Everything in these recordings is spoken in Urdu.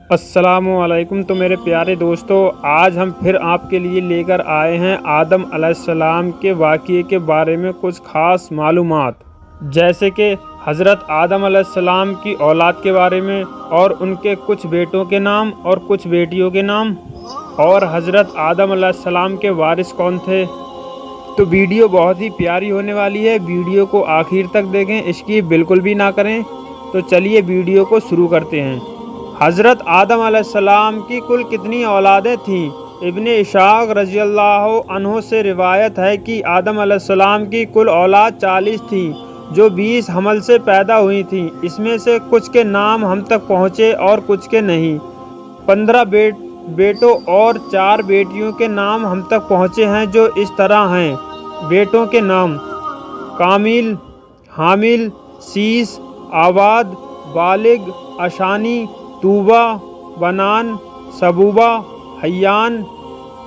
السلام علیکم۔ تو میرے پیارے دوستو، آج ہم پھر آپ کے لیے لے کر آئے ہیں آدم علیہ السلام کے واقعے کے بارے میں کچھ خاص معلومات، جیسے کہ حضرت آدم علیہ السلام کی اولاد کے بارے میں، اور ان کے کچھ بیٹوں کے نام اور کچھ بیٹیوں کے نام، اور حضرت آدم علیہ السلام کے وارث کون تھے۔ تو ویڈیو بہت ہی پیاری ہونے والی ہے، ویڈیو کو آخر تک دیکھیں، اسکپ بالکل بھی نہ کریں۔ تو چلیے ویڈیو کو شروع کرتے ہیں۔ حضرت آدم علیہ السلام کی کل کتنی اولادیں تھیں؟ ابن اسحاق رضی اللہ عنہ سے روایت ہے کہ آدم علیہ السلام کی کل اولاد 40 تھی، جو 20 حمل سے پیدا ہوئی تھیں۔ اس میں سے کچھ کے نام ہم تک پہنچے اور کچھ کے نہیں۔ 15 بیٹوں اور 4 بیٹیوں کے نام ہم تک پہنچے ہیں، جو اس طرح ہیں۔ بیٹوں کے نام: کامل، حامل، سیس، آباد، بالغ، اشانی، توبہ، بنان، سبوبہ، حیان،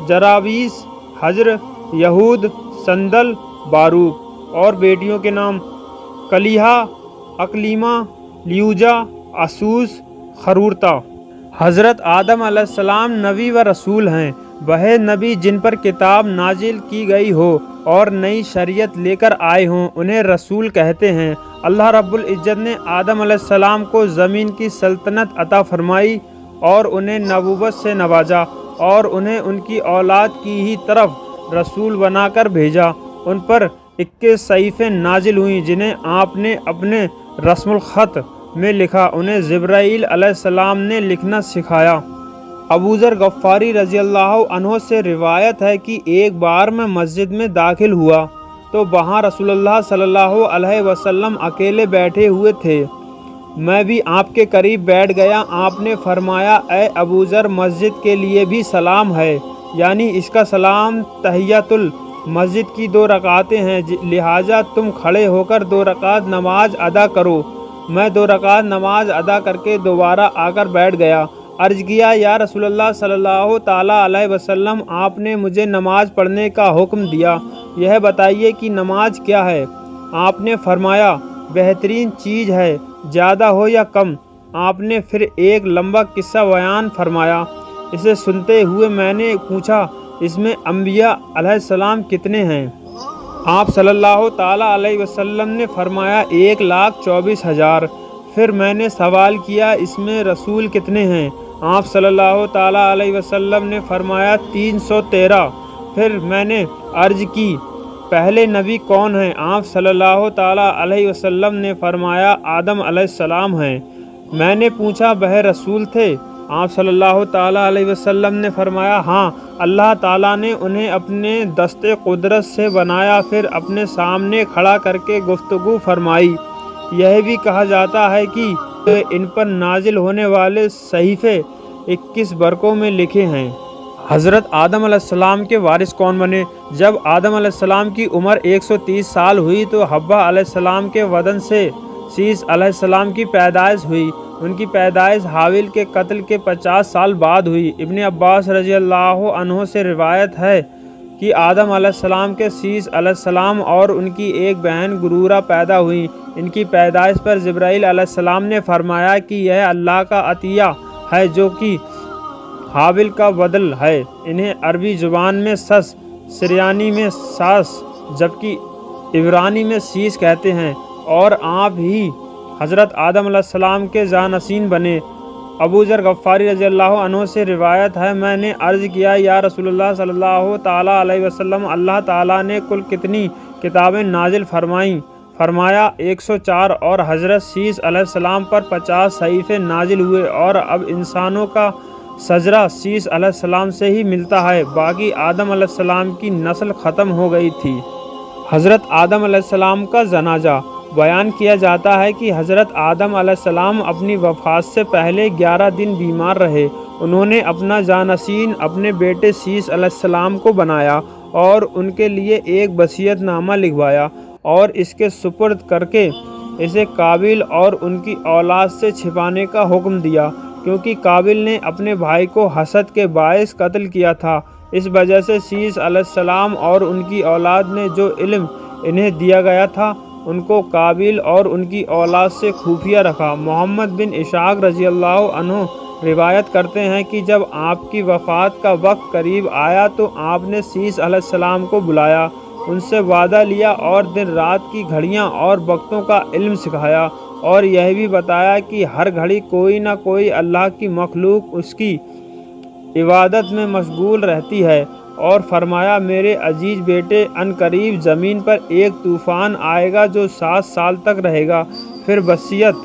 جراویس، حجر، یہود، سندل، باروک۔ اور بیٹیوں کے نام: کلیہا، اکلیمہ، لیوجا، اسوس، خرورتا۔ حضرت آدم علیہ السلام نبی و رسول ہیں، وہ نبی جن پر کتاب نازل کی گئی ہو اور نئی شریعت لے کر آئے ہوں، انہیں رسول کہتے ہیں۔ اللہ رب العزت نے آدم علیہ السلام کو زمین کی سلطنت عطا فرمائی اور انہیں نبوت سے نوازا، اور انہیں ان کی اولاد کی ہی طرف رسول بنا کر بھیجا۔ ان پر 21 صحیفیں نازل ہوئیں، جنہیں آپ نے اپنے رسم الخط میں لکھا۔ انہیں جبرائیل علیہ السلام نے لکھنا سکھایا۔ ابو ذر غفاری رضی اللہ عنہ سے روایت ہے کہ ایک بار میں مسجد میں داخل ہوا تو وہاں رسول اللہ صلی اللہ علیہ وسلم اکیلے بیٹھے ہوئے تھے۔ میں بھی آپ کے قریب بیٹھ گیا۔ آپ نے فرمایا، اے ابو ذر، مسجد کے لیے بھی سلام ہے، یعنی اس کا سلام تحیۃ المسجد کی 2 رکعتیں ہیں، لہٰذا تم کھڑے ہو کر 2 رکعت نماز ادا کرو۔ میں 2 رکعت نماز ادا کر کے دوبارہ آ کر بیٹھ گیا۔ عرض کیا، یا رسول اللہ صلی اللہ تعالیٰ علیہ وسلم، آپ نے مجھے نماز پڑھنے کا حکم دیا، یہ بتائیے کہ نماز کیا ہے؟ آپ نے فرمایا، بہترین چیز ہے، زیادہ ہو یا کم۔ آپ نے پھر ایک لمبا قصہ بیان فرمایا۔ اسے سنتے ہوئے میں نے پوچھا، اس میں انبیاء علیہ السلام کتنے ہیں؟ آپ صلی اللہ تعالیٰ علیہ وسلم نے فرمایا، 1,24,000۔ پھر میں نے سوال کیا، اس میں رسول کتنے ہیں؟ آپ صلی اللہ تعالیٰ علیہ وسلم نے فرمایا، 313۔ پھر میں نے عرض کی، پہلے نبی کون ہیں؟ آپ صلی اللہ تعالیٰ علیہ وسلم نے فرمایا، آدم علیہ السلام ہیں۔ میں نے پوچھا، وہ رسول تھے؟ آپ صلی اللہ تعالیٰ علیہ وسلم نے فرمایا، ہاں، اللہ تعالیٰ نے انہیں اپنے دست قدرت سے بنایا، پھر اپنے سامنے کھڑا کر کے گفتگو فرمائی۔ یہ بھی کہا جاتا ہے کہ ان پر نازل ہونے والے صحیفے 21 برقوں میں لکھے ہیں۔ حضرت آدم علیہ السلام کے وارث کون بنے؟ جب آدم علیہ السلام کی عمر 130 سال ہوئی تو حوا علیہ السلام کے بدن سے سیس علیہ السلام کی پیدائش ہوئی۔ ان کی پیدائش حابیل کے قتل کے 50 سال بعد ہوئی۔ ابن عباس رضی اللہ عنہ سے روایت ہے کہ آدم علیہ السلام کے سیس علیہ السلام اور ان کی ایک بہن گرورہ پیدا ہوئی۔ ان کی پیدائش پر جبرائیل علیہ السلام نے فرمایا کہ یہ اللہ کا عطیہ ہے، جو کہ حابیل کا بدل ہے۔ انہیں عربی زبان میں سس، سریانی میں ساس، جبکہ عبرانی میں سیس کہتے ہیں، اور آپ ہی حضرت آدم علیہ السلام کے جانشین بنے۔ ابو ذر غفاری رضی اللہ عنہ سے روایت ہے، میں نے عرض کیا، یا رسول اللہ صلی اللہ تعالیٰ علیہ وسلم، اللہ تعالیٰ نے کل کتنی کتابیں نازل فرمائیں؟ فرمایا، 104، اور حضرت سیس علیہ السلام پر 50 صحیفے نازل ہوئے، اور اب انسانوں کا شجرہ سیس علیہ السلام سے ہی ملتا ہے، باقی آدم علیہ السلام کی نسل ختم ہو گئی تھی۔ حضرت آدم علیہ السلام کا جنازہ بیان کیا جاتا ہے کہ حضرت آدم علیہ السلام اپنی وفات سے پہلے 11 دن بیمار رہے۔ انہوں نے اپنا جانشین اپنے بیٹے سیس علیہ السلام کو بنایا اور ان کے لیے ایک وصیت نامہ لکھوایا، اور اس کے سپرد کر کے اسے قابیل اور ان کی اولاد سے چھپانے کا حکم دیا، کیونکہ قابیل نے اپنے بھائی کو حسد کے باعث قتل کیا تھا۔ اس وجہ سے سیس علیہ السلام اور ان کی اولاد نے جو علم انہیں دیا گیا تھا، ان کو قابیل اور ان کی اولاد سے خفیہ رکھا۔ محمد بن اسحاق رضی اللہ عنہ روایت کرتے ہیں کہ جب آپ کی وفات کا وقت قریب آیا تو آپ نے سیس علیہ السلام کو بلایا، ان سے وعدہ لیا اور دن رات کی گھڑیاں اور وقتوں کا علم سکھایا، اور یہ بھی بتایا کہ ہر گھڑی کوئی نہ کوئی اللہ کی مخلوق اس کی عبادت میں مشغول رہتی ہے، اور فرمایا میرے عزیز بیٹے، ان قریب زمین پر ایک طوفان آئے گا جو 7 سال تک رہے گا۔ پھر وصیت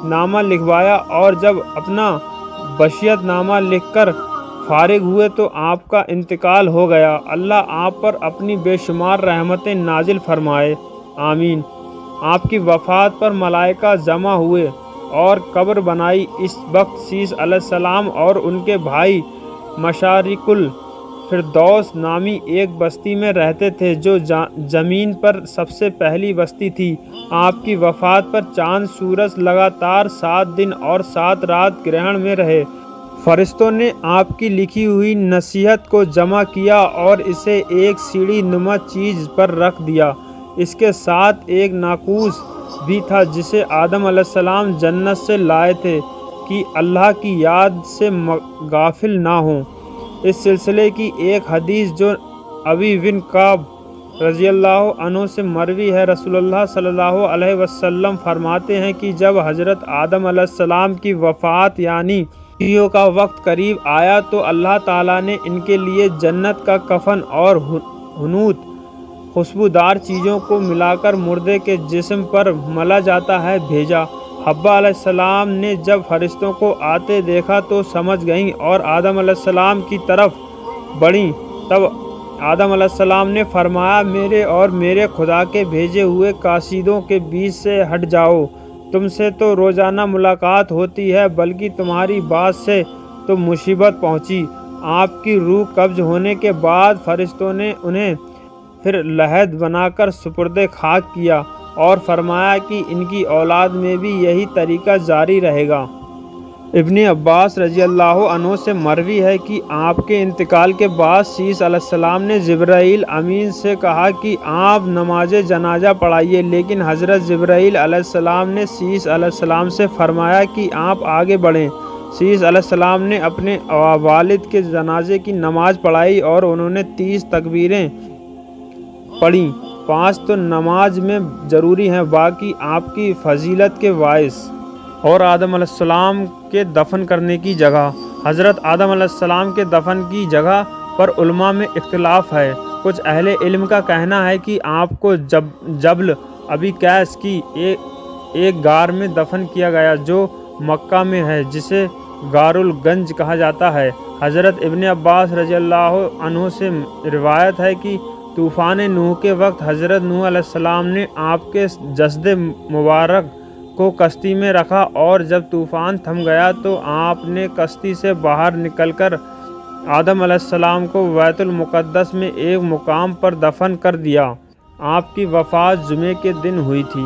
نامہ لکھوایا، اور جب اپنا وصیت نامہ لکھ کر فارغ ہوئے تو آپ کا انتقال ہو گیا۔ اللہ آپ پر اپنی بے شمار رحمتیں نازل فرمائے، آمین۔ آپ کی وفات پر ملائکہ جمع ہوئے اور قبر بنائی۔ اس وقت سیس علیہ السلام اور ان کے بھائی مشارق الفردوس نامی ایک بستی میں رہتے تھے جو زمین پر سب سے پہلی بستی تھی۔ آپ کی وفات پر چاند سورج لگاتار 7 دن اور 7 رات گرہن میں رہے۔ فرشتوں نے آپ کی لکھی ہوئی نصیحت کو جمع کیا اور اسے ایک سیڑھی نما چیز پر رکھ دیا۔ اس کے ساتھ ایک ناقوس بھی تھا جسے آدم علیہ السلام جنت سے لائے تھے کہ اللہ کی یاد سے غافل نہ ہوں۔ اس سلسلے کی ایک حدیث جو ابی بن کعب رضی اللہ عنہ سے مروی ہے، رسول اللہ صلی اللہ علیہ وسلم فرماتے ہیں کہ جب حضرت آدم علیہ السلام کی وفات یعنی کا وقت قریب آیا تو اللہ تعالیٰ نے ان کے لیے جنت کا کفن اور حنوط خوشبودار چیزوں کو ملا کر مردے کے جسم پر ملا جاتا ہے بھیجا۔ حوا علیہ السلام نے جب فرشتوں کو آتے دیکھا تو سمجھ گئیں اور آدم علیہ السلام کی طرف بڑھیں۔ تب آدم علیہ السلام نے فرمایا میرے اور میرے خدا کے بھیجے ہوئے قاصدوں کے بیچ سے ہٹ جاؤ، تم سے تو روزانہ ملاقات ہوتی ہے، بلکہ تمہاری بات سے تو مصیبت پہنچی۔ آپ کی روح قبض ہونے کے بعد فرشتوں نے انہیں پھر لحد بنا کر سپرد خاک کیا اور فرمایا کہ ان کی اولاد میں بھی یہی طریقہ جاری رہے گا۔ ابن عباس رضی اللہ عنہ سے مروی ہے کہ آپ کے انتقال کے بعد سیس علیہ السلام نے جبرائیل امین سے کہا کہ آپ نماز جنازہ پڑھائیے، لیکن حضرت جبرائیل علیہ السلام نے سیس علیہ السلام سے فرمایا کہ آپ آگے بڑھیں۔ سیس علیہ السلام نے اپنے والد کے جنازے کی نماز پڑھائی اور انہوں نے 30 تکبیریں پڑھیں، 5 تو نماز میں ضروری ہیں، باقی آپ کی فضیلت کے باعث۔ اور آدم علیہ السلام کے دفن کرنے کی جگہ۔ حضرت آدم علیہ السلام کے دفن کی جگہ پر علماء میں اختلاف ہے۔ کچھ اہل علم کا کہنا ہے کہ آپ کو جبل ابی قیس کی ایک غار میں دفن کیا گیا جو مکہ میں ہے، جسے غار الگنج کہا جاتا ہے۔ حضرت ابن عباس رضی اللہ عنہ سے روایت ہے کہ طوفان نوح کے وقت حضرت نوح علیہ السلام نے آپ کے جسد مبارک کو کشتی میں رکھا، اور جب طوفان تھم گیا تو آپ نے کشتی سے باہر نکل کر آدم علیہ السلام کو بیت المقدس میں ایک مقام پر دفن کر دیا۔ آپ کی وفات جمعے کے دن ہوئی تھی۔